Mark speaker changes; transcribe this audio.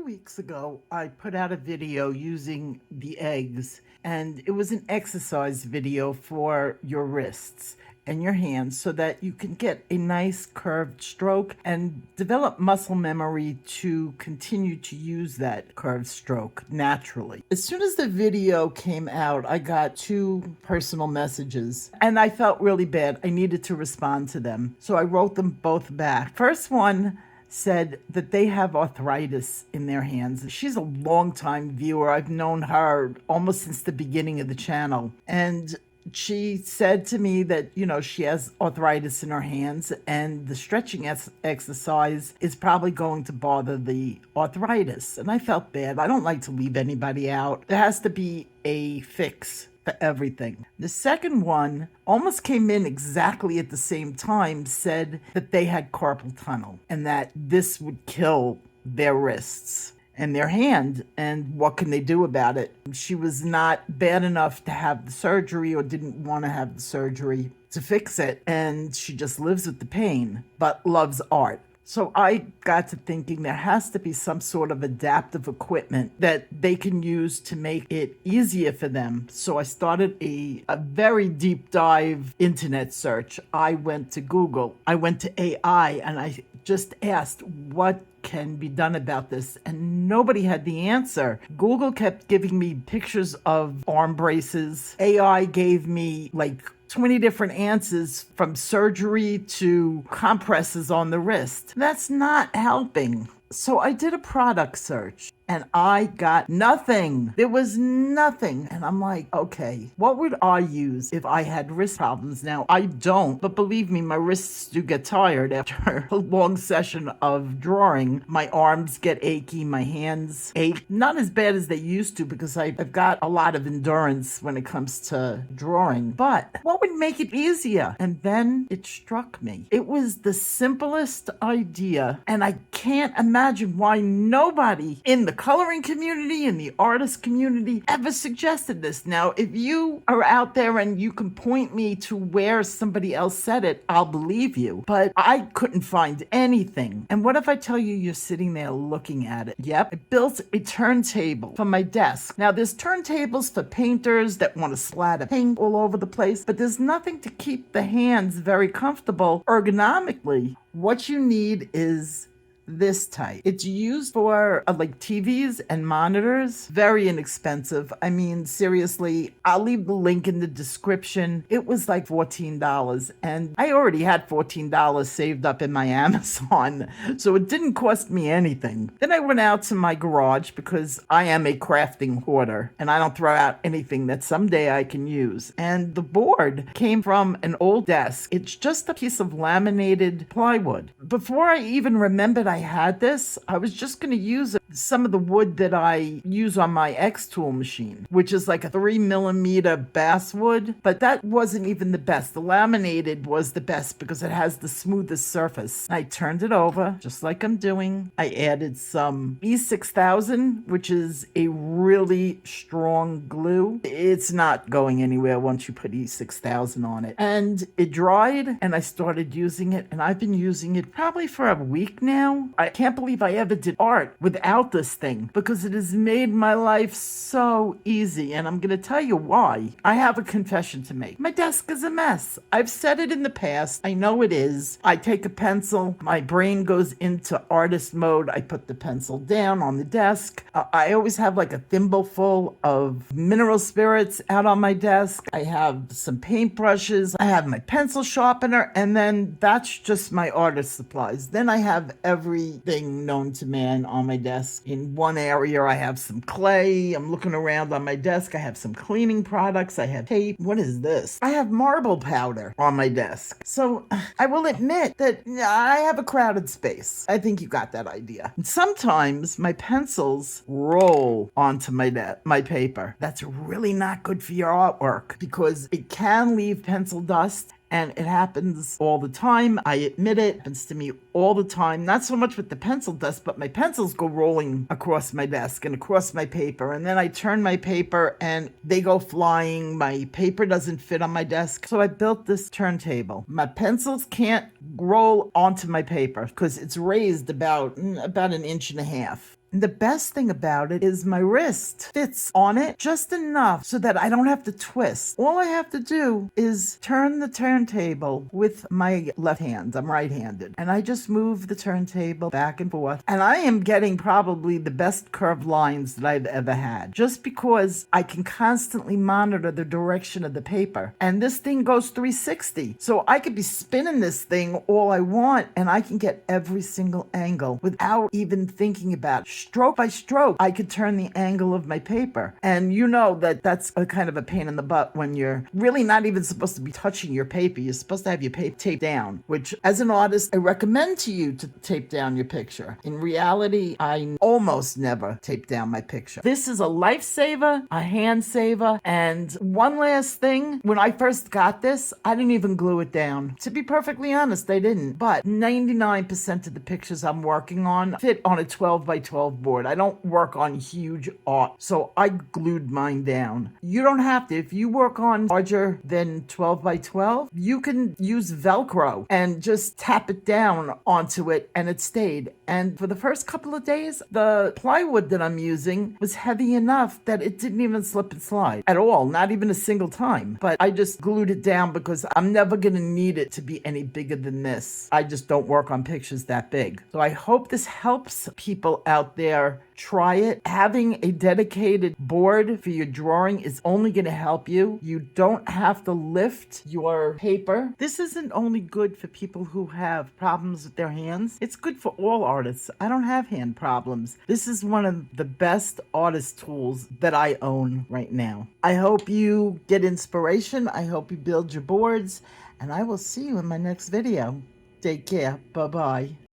Speaker 1: weeks ago, I put out a video using the eggs, and it was an exercise video for your wrists and your hands so that you can get a nice curved stroke and develop muscle memory to continue to use that curved stroke naturally. As soon as the video came out, I got two personal messages and I felt really bad. I needed to respond to them. So I wrote them both back. First one said that they have arthritis in their hands. She's a longtime viewer. I've known her almost since the beginning of the channel. And she said to me that, she has arthritis in her hands and the stretching exercise is probably going to bother the arthritis. And I felt bad. I don't like to leave anybody out. There has to be a fix for everything. The second one almost came in exactly at the same time, said that they had carpal tunnel and that this would kill their wrists and their hand, and what can they do about it? She was not bad enough to have the surgery or didn't want to have the surgery to fix it, and she just lives with the pain, but loves art. So I got to thinking there has to be some sort of adaptive equipment that they can use to make it easier for them. So I started a very deep dive internet search. I went to Google, I went to AI, and I just asked what can be done about this, and nobody had the answer. Google kept giving me pictures of arm braces. AI gave me like 20 different answers from surgery to compresses on the wrist. That's not helping. So I did a product search and I got nothing. There was nothing. And I'm like, okay, what would I use if I had wrist problems? Now, I don't, but believe me, my wrists do get tired after a long session of drawing. My arms get achy, my hands ache. Not as bad as they used to because I've got a lot of endurance when it comes to drawing. But what would make it easier? And then it struck me. It was the simplest idea, and I can't imagine why nobody in the coloring community and the artist community ever suggested this. Now, if you are out there and you can point me to where somebody else said it, I'll believe you. But I couldn't find anything. And what if I tell you you're sitting there looking at it? Yep, I built a turntable for my desk. Now, there's turntables for painters that want to splatter paint all over the place, but there's nothing to keep the hands very comfortable ergonomically. What you need is this type. It's used for like TVs and monitors. Very inexpensive. I mean, seriously, I'll leave the link in the description. It was like $14 and I already had $14 saved up in my Amazon, so it didn't cost me anything. Then I went out to my garage because I am a crafting hoarder and I don't throw out anything that someday I can use. And the board came from an old desk. It's just a piece of laminated plywood. Before I even remembered I had this, I was just going to use some of the wood that I use on my X-Tool machine, which is like a 3mm basswood, but that wasn't even the best. The laminated was the best because it has the smoothest surface. I turned it over just like I'm doing. I added some E6000, which is a really strong glue. It's not going anywhere once you put E6000 on it. And it dried and I started using it, and I've been using it probably for a week now. I can't believe I ever did art without this thing because it has made my life so easy, and I'm going to tell you why. I have a confession to make. My desk is a mess. I've said it in the past. I know it is. I take a pencil. My brain goes into artist mode. I put the pencil down on the desk. I always have like a thimble full of mineral spirits out on my desk. I have some paintbrushes. I have my pencil sharpener, and then that's just my artist supplies. Then I have everything known to man on my desk. In one area, I have some clay. I'm looking around on my desk. I have some cleaning products. I have tape. What is this? I have marble powder on my desk. So I will admit that I have a crowded space. I think you got that idea. And sometimes my pencils roll onto my paper. That's really not good for your artwork because it can leave pencil dust. And it happens all the time. I admit it. It happens to me all the time. Not so much with the pencil dust, but my pencils go rolling across my desk and across my paper. And then I turn my paper and they go flying. My paper doesn't fit on my desk. So I built this turntable. My pencils can't roll onto my paper because it's raised about 1.5 inches. And the best thing about it is my wrist fits on it just enough so that I don't have to twist. All I have to do is turn the turntable with my left hand. I'm right-handed. And I just move the turntable back and forth. And I am getting probably the best curved lines that I've ever had. Just because I can constantly monitor the direction of the paper. And this thing goes 360. So I could be spinning this thing all I want and I can get every single angle without even thinking about it. Stroke by stroke, I could turn the angle of my paper. And you know that that's a kind of a pain in the butt when you're really not even supposed to be touching your paper. You're supposed to have your paper taped down, which as an artist, I recommend to you to tape down your picture. In reality, I almost never tape down my picture. This is a lifesaver, a hand saver, and one last thing. When I first got this, I didn't even glue it down. To be perfectly honest, I didn't. But 99% of the pictures I'm working on fit on a 12 by 12 board. I don't work on huge art, so I glued mine down. You don't have to. If you work on larger than 12 by 12, you can use Velcro and just tap it down onto it and it stayed. And for the first couple of days, the plywood that I'm using was heavy enough that it didn't even slip and slide at all, not even a single time. But I just glued it down because I'm never going to need it to be any bigger than this. I just don't work on pictures that big. So I hope this helps people out there. Try it. Having a dedicated board for your drawing is only going to help you. You don't have to lift your paper. This isn't only good for people who have problems with their hands. It's good for all artists. I don't have hand problems. This is one of the best artist tools that I own right now. I hope you get inspiration. I hope you build your boards, and I will see you in my next video. Take care. Bye-bye.